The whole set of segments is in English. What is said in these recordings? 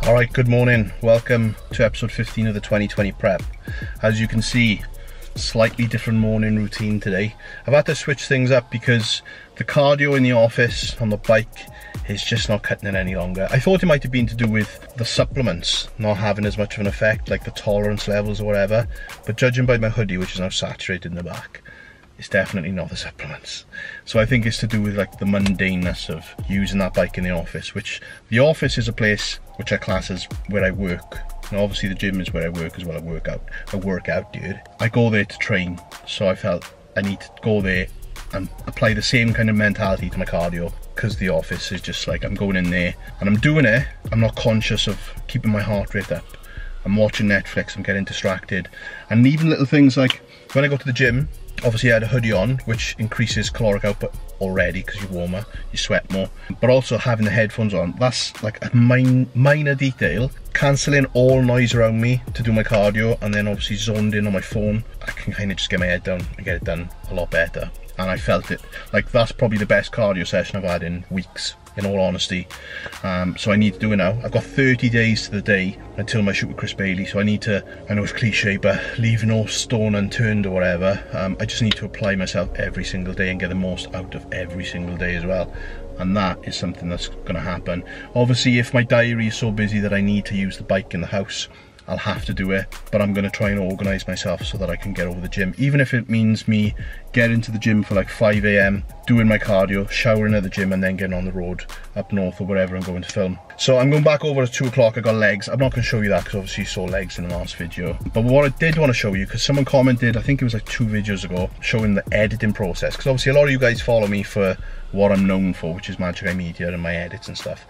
Alright, good morning. Welcome to episode 15 of the 2020 prep. As you can see, slightly different morning routine today. I've had to switch things up because the cardio in the office on the bike is just not cutting it any longer. I thought it might have been to do with the supplements not having as much of an effect, like the tolerance levels or whatever, but judging by my hoodie, which is now saturated in the back, it's definitely not the supplements. So I think it's to do with like the mundaneness of using that bike in the office, which the office is a place which I class as where I work. And obviously the gym is where I work as well. I work out, dude. I go there to train, so I felt I need to go there and apply the same kind of mentality to my cardio, because the office is just like, I'm going in there and I'm doing it. I'm not conscious of keeping my heart rate up. I'm watching Netflix, I'm getting distracted. And even little things like when I go to the gym, obviously I had a hoodie on, which increases caloric output already because you're warmer, you sweat more. But also having the headphones on, that's like a minor detail. Cancelling all noise around me to do my cardio, and then obviously zoned in on my phone, I can kind of just get my head down and get it done a lot better. And I felt it, like that's probably the best cardio session I've had in weeks, in all honesty. So I need to do it now. I've got 30 days to the day until my shoot with Chris Bailey, so I need to, I know it's cliche, but leave no stone unturned or whatever. I just need to apply myself every single day and get the most out of every single day as well. And that is something that's going to happen. Obviously, if my diary is so busy that I need to use the bike in the house, I'll have to do it, but I'm going to try and organise myself so that I can get over the gym, even if it means me getting to the gym for like 5 AM, doing my cardio, showering at the gym, and then getting on the road up north or wherever I'm going to film. So I'm going back over at 2 o'clock. I got legs. I'm not going to show you that because obviously you saw legs in the last video, but what I did want to show you, because someone commented, I think it was like 2 videos ago, showing the editing process, because obviously a lot of you guys follow me for what I'm known for, which is Magic Eye Media and my edits and stuff.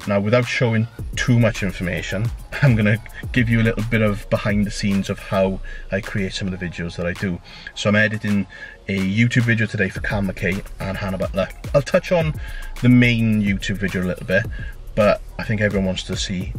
Now, without showing too much information, I'm gonna give you a little bit of behind the scenes of how I create some of the videos that I do. So I'm editing a YouTube video today for Cam McKay and Hannah Butler. I'll touch on the main YouTube video a little bit, but I think everyone wants to see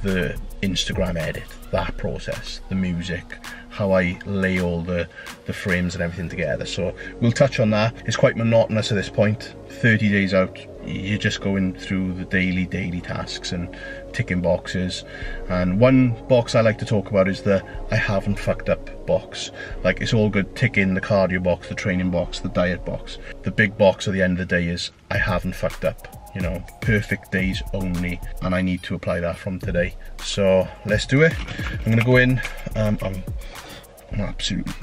the Instagram edit, that process, the music, how I lay all the frames and everything together. So we'll touch on that. It's quite monotonous at this point. 30 days out, you're just going through the daily tasks and ticking boxes. And one box I like to talk about is the I haven't fucked up box. Like, it's all good ticking the cardio box, the training box, the diet box. The big box at the end of the day is I haven't fucked up. You know, perfect days only, and I need to apply that from today. So let's do it. I'm gonna go in. I'm absolutely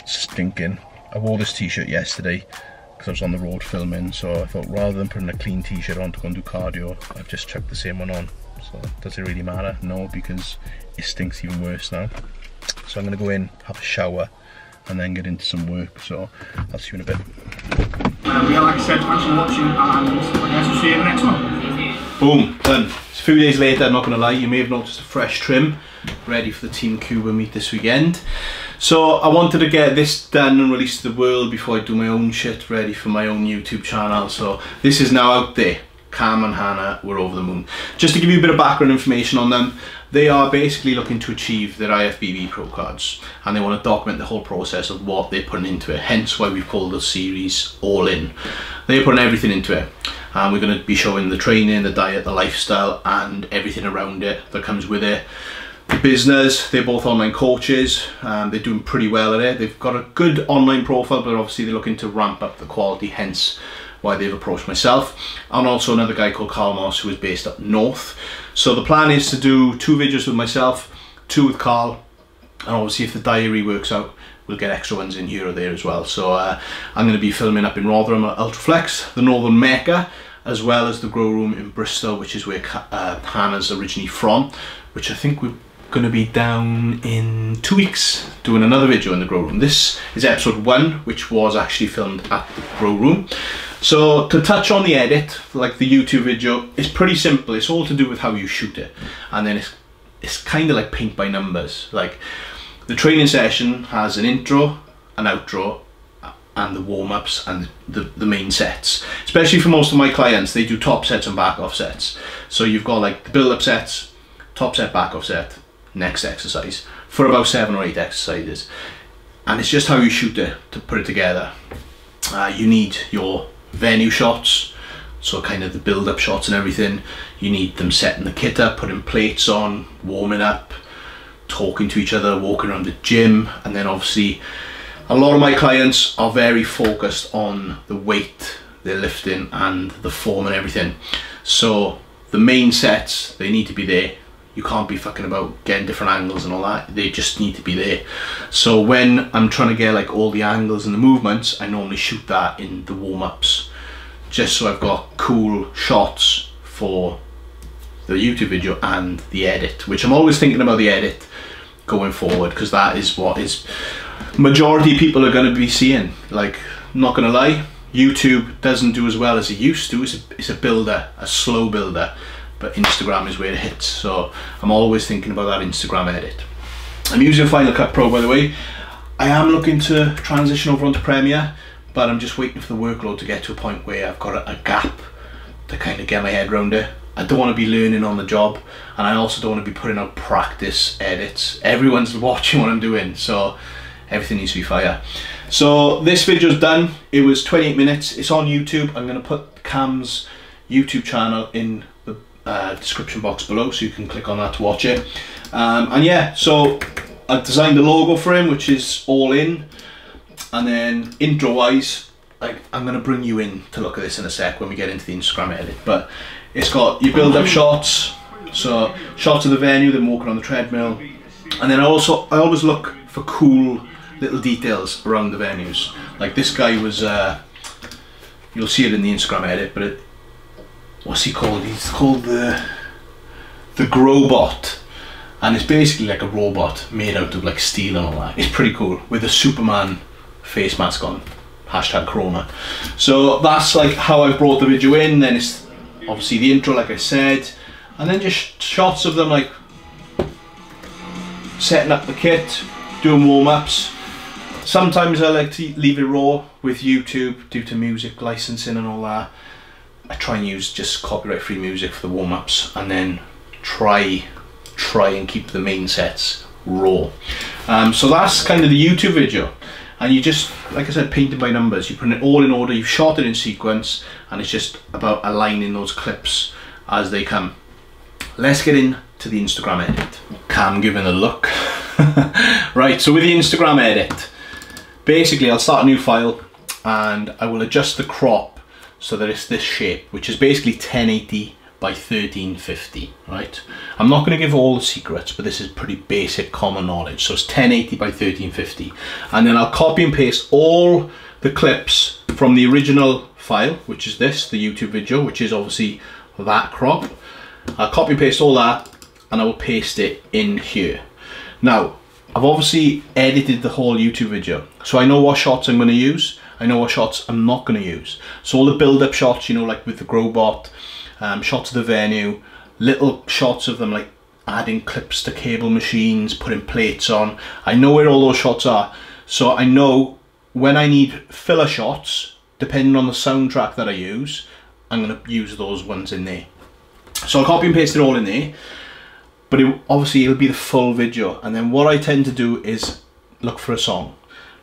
stinking. I wore this t-shirt yesterday because I was on the road filming, so I thought rather than putting a clean t-shirt on to go and do cardio, I've just chucked the same one on. So does it really matter? No, because it stinks even worse now. So I'm gonna go in, have a shower, and then get into some work. So I'll see you in a bit. Yeah, like I said, thanks for watching, and I guess we'll see you in the next one. Boom, done. It's a few days later, I'm not going to lie, you may have noticed a fresh trim, ready for the Team Cuba meet this weekend. So I wanted to get this done and released to the world before I do my own shit, ready for my own YouTube channel. So this is now out there. Cam and Hannah were over the moon. Just to give you a bit of background information on them, they are basically looking to achieve their IFBB Pro cards, and they want to document the whole process of what they're putting into it, hence why we've called the series All In. They're putting everything into it, and we're going to be showing the training, the diet, the lifestyle, and everything around it that comes with it. The business, they're both online coaches, they're doing pretty well at it. They've got a good online profile, but obviously they're looking to ramp up the quality, hence why they've approached myself, and also another guy called Carl Moss, who is based up north. So the plan is to do 2 videos with myself, 2 with Carl, and obviously if the diary works out, we'll get extra ones in here or there as well. So I'm going to be filming up in Rotherham at Ultraflex, the Northern Mecca, as well as the Grow Room in Bristol, which is where Hannah's originally from, which I think we're going to be down in 2 weeks doing another video in the Grow Room. This is episode 1, which was actually filmed at the Grow Room. So to touch on the edit, like the YouTube video, it's pretty simple. It's all to do with how you shoot it, and then it's kind of like paint by numbers. Like the training session has an intro, an outro, and the warm-ups and the main sets. Especially for most of my clients, they do top sets and back off sets. So you've got like the build-up sets, top set, back off set, next exercise, for about 7 or 8 exercises. And it's just how you shoot it to put it together. You need your venue shots, So kind of the build-up shots and everything, you need them setting the kit up, putting plates on, warming up, talking to each other, walking around the gym, and then obviously a lot of my clients are very focused on the weight they're lifting and the form and everything. So the main sets, they need to be there. You can't be fucking about getting different angles and all that. They just need to be there. So when I'm trying to get like all the angles and the movements, I normally shoot that in the warm-ups, just so I've got cool shots for the YouTube video and the edit, which I'm always thinking about the edit going forward, because that is what is majority of people are going to be seeing. Like, not gonna lie, YouTube doesn't do as well as it used to. It's a builder, a slow builder, but Instagram is where it hits. So I'm always thinking about that Instagram edit. I'm using Final Cut Pro, by the way. I am looking to transition over onto Premiere, but I'm just waiting for the workload to get to a point where I've got a gap to kind of get my head around it. I don't want to be learning on the job, and I also don't want to be putting out practice edits. Everyone's watching what I'm doing, so everything needs to be fire. So this video's done. It was 28 minutes. It's on YouTube. I'm going to put Cam's YouTube channel in the description box below, so you can click on that to watch it. And yeah, so I've designed the logo for him, which is all in. And then intro wise, I'm going to bring you in to look at this in a sec when we get into the Instagram edit. But it's got your build up shots, so shots of the venue, them walking on the treadmill. And then I always look for cool little details around the venues. Like this guy was, you'll see it in the Instagram edit, but what's he called? He's called the Growbot, and it's basically like a robot made out of like steel and all that. It's pretty cool, with a Superman face mask on, hashtag Corona. So that's like how I brought the video in. Then it's obviously the intro, like I said, and then just shots of them like setting up the kit, doing warm-ups. Sometimes I like to leave it raw with YouTube due to music licensing and all that. I try and use just copyright free music for the warm-ups, and then try and keep the main sets raw. So that's kind of the YouTube video, and you just, like I said, painted by numbers. You put it all in order, you've shot it in sequence, and it's just about aligning those clips as they come. Let's get into the Instagram edit. Cam giving a look. Right, so with the Instagram edit, basically I'll start a new file and I will adjust the crop so that it's this shape, which is basically 1080 by 1350, right? I'm not going to give all the secrets, but this is pretty basic common knowledge. So it's 1080 by 1350, and then I'll copy and paste all the clips from the original file, which is this, the YouTube video, which is obviously that crop. I'll copy and paste all that, and I will paste it in here. Now, I've obviously edited the whole YouTube video, so I know what shots I'm going to use, I know what shots I'm not going to use. So all the build-up shots, you know, like with the Growbot, shots of the venue, little shots of them like adding clips to cable machines, putting plates on. I know where all those shots are, so I know when I need filler shots, depending on the soundtrack that I use, I'm going to use those ones in there. So I'll copy and paste it all in there, but obviously it'll be the full video. And then what I tend to do is look for a song.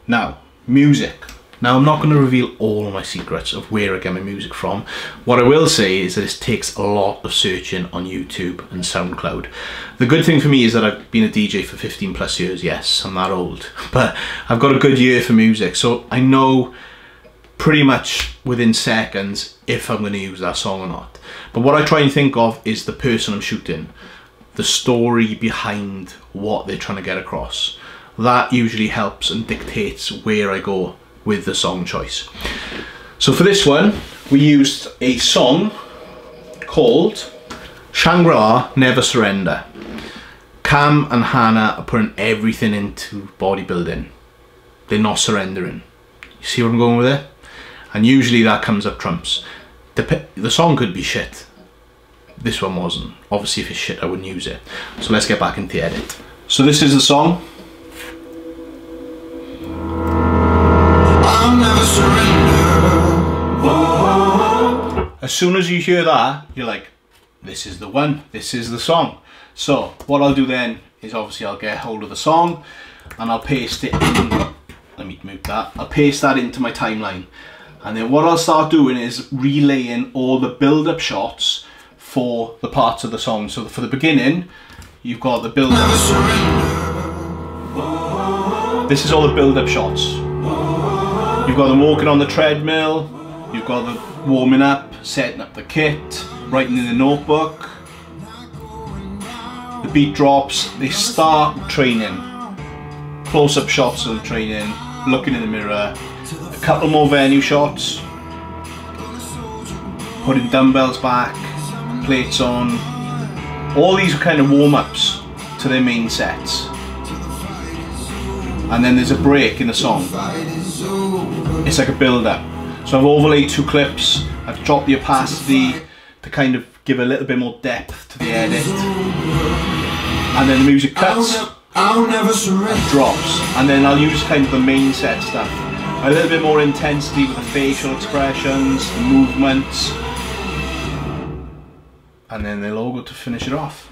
Now, music. Now, I'm not going to reveal all of my secrets of where I get my music from. What I will say is that it takes a lot of searching on YouTube and SoundCloud. The good thing for me is that I've been a DJ for 15 plus years. Yes, I'm that old, but I've got a good ear for music, so I know pretty much within seconds if I'm going to use that song or not. But what I try and think of is the person I'm shooting, the story behind what they're trying to get across. That usually helps and dictates where I go with the song choice. So for this one, we used a song called Shangri-La Never Surrender. Cam and Hannah are putting everything into bodybuilding. They're not surrendering. You see where I'm going with it? And usually that comes up trumps. The song could be shit. This one wasn't. Obviously if it's shit, I wouldn't use it. So let's get back into the edit. So this is the song. I'll never surrender. Whoa. As soon as you hear that, you're like, this is the one, this is the song. So what I'll do then is obviously I'll get hold of the song and I'll paste it in. Let me mute that. I'll paste that into my timeline. And then what I'll start doing is relaying all the build-up shots for the parts of the song. So for the beginning, you've got the build-up. This is all the build-up shots. You've got them walking on the treadmill, you've got the warming up, setting up the kit, writing in the notebook. The beat drops, they start training. Close-up shots of training, looking in the mirror. A couple more venue shots, putting dumbbells back, plates on. All these are kind of warm-ups to their main sets. And then there's a break in the song. It's like a build-up. So I've overlaid 2 clips, I've dropped the opacity to kind of give a little bit more depth to the edit. And then the music cuts, and drops. And then I'll use kind of the main set stuff. A little bit more intensity with the facial expressions, the movements, and then the logo to finish it off.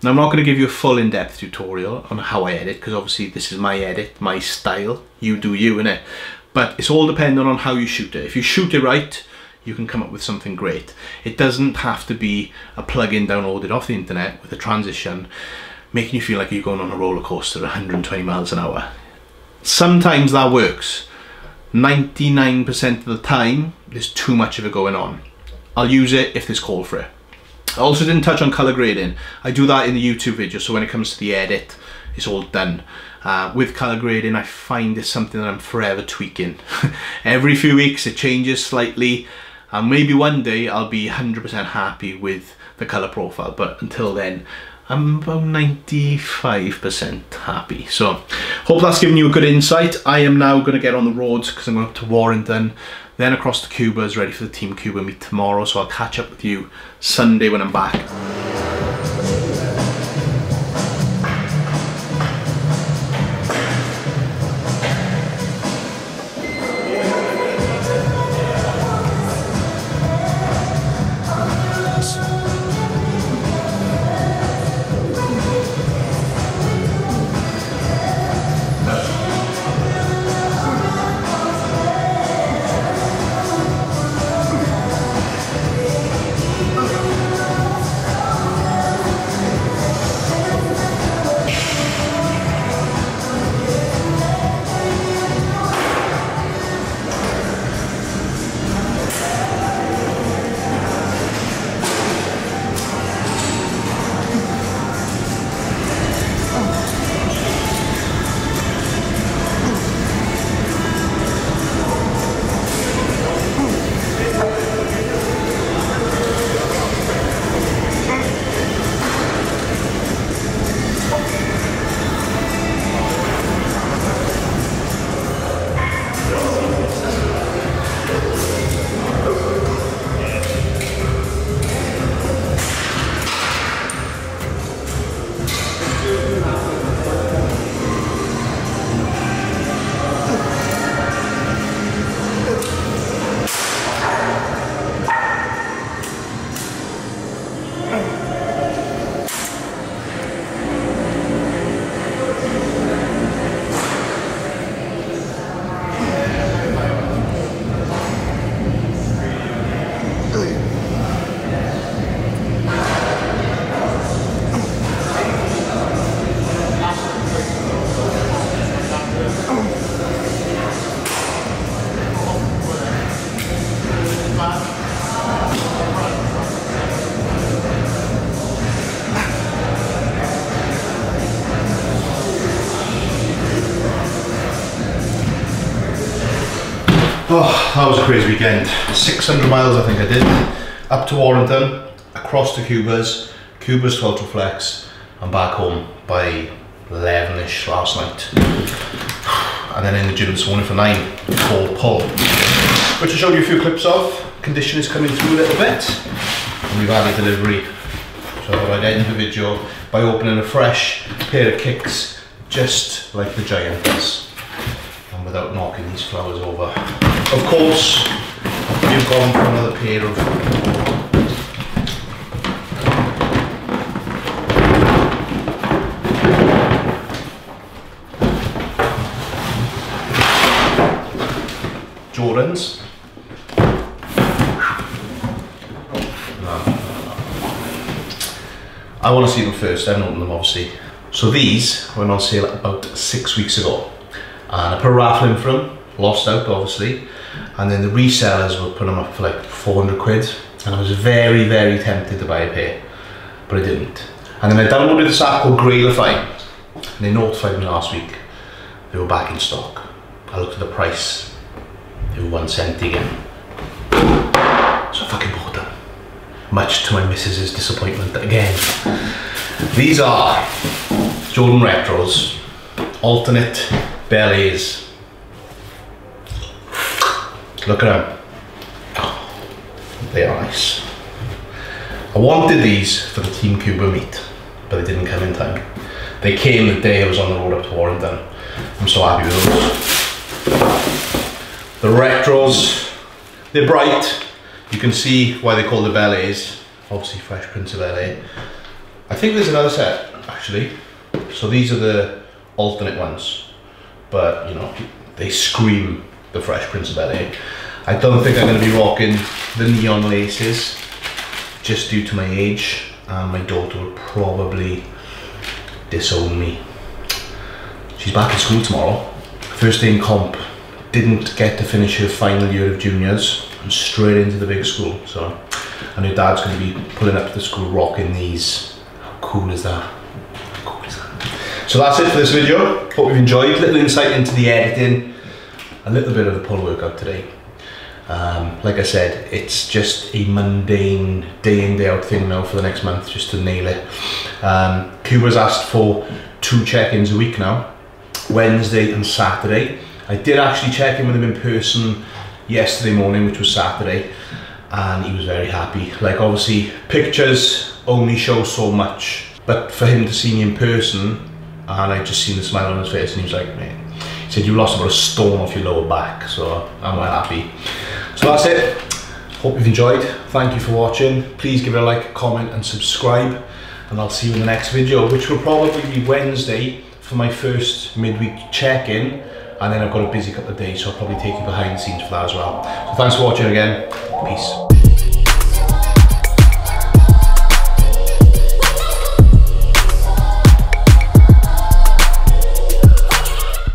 Now I'm not going to give you a full in-depth tutorial on how I edit, because obviously this is my edit, my style, you do you, innit? But it's all dependent on how you shoot it. If you shoot it right, you can come up with something great. It doesn't have to be a plugin downloaded off the internet with a transition, making you feel like you're going on a roller coaster at 120 miles an hour. Sometimes that works. 99% of the time, there's too much of it going on. I'll use it if there's call for it. I also didn't touch on color grading. I do that in the YouTube video, so when it comes to the edit, it's all done. With color grading, I find it's something that I'm forever tweaking. Every few weeks it changes slightly, and maybe one day I'll be 100% happy with the color profile, but until then, I'm about 95% happy. So, hope that's given you a good insight. I am now going to get on the roads because I'm going up to Warrington, then across to Cuba's, ready for the Team Cuba meet tomorrow. So I'll catch up with you Sunday when I'm back. Oh, that was a crazy weekend. 600 miles I think I did. Up to Warrington, across to Cuba's 12 to Flex, and back home by 11ish last night. And then in the gym this morning for 9, full pull. Which I showed you a few clips of. Condition is coming through a little bit. And we've had a delivery. So I thought I'd end the video by opening a fresh pair of kicks, just like the Giant does. And without knocking these flowers over. Of course, you've gone for another pair of Jordans. I want to see them first. I haven't opened them obviously. So these went on sale about 6 weeks ago, and I put a raffle in for them, lost out obviously, and then the resellers were putting them up for like 400 quid, and I was very, very tempted to buy a pair, but I didn't. And then I downloaded this app called Grailify, and they notified me last week they were back in stock. I looked at the price, they were 170 again. So I fucking bought them, much to my missus's disappointment again. These are Jordan Retros, alternate Bel Airs. Look at them. They are nice. I wanted these for the Team Cuba meet, but they didn't come in time. They came the day I was on the road up to Warrington. I'm so happy with those. The Retros, they're bright. You can see why they call the Bel Airs. Obviously Fresh Prince of LA. I think there's another set actually. So these are the alternate ones, but you know, they scream the Fresh Prince of LA. I don't think I'm going to be rocking the neon laces, just due to my age, and my daughter will probably disown me. She's back in school tomorrow, first day in comp, didn't get to finish her final year of juniors, and straight into the big school. So, and her dad's going to be pulling up to the school rocking these. How cool is that? How cool is that? So that's it for this video. Hope you've enjoyed. Little insight into the editing, a little bit of the pull workout today. Like I said, it's just a mundane day in day out thing now for the next month, just to nail it. Cuba's asked for 2 check-ins a week now, Wednesday and Saturday. I did actually check in with him in person yesterday morning, which was Saturday, and he was very happy. Like, obviously pictures only show so much, but for him to see me in person, and I just seen the smile on his face, and he was like, man, he said, you lost about a stone off your lower back, so I'm well happy. So that's it. Hope you've enjoyed. Thank you for watching. Please give it a like, comment and subscribe, and I'll see you in the next video, which will probably be Wednesday for my first midweek check-in, and then I've got a busy couple of days, so I'll probably take you behind the scenes for that as well. So thanks for watching again. Peace.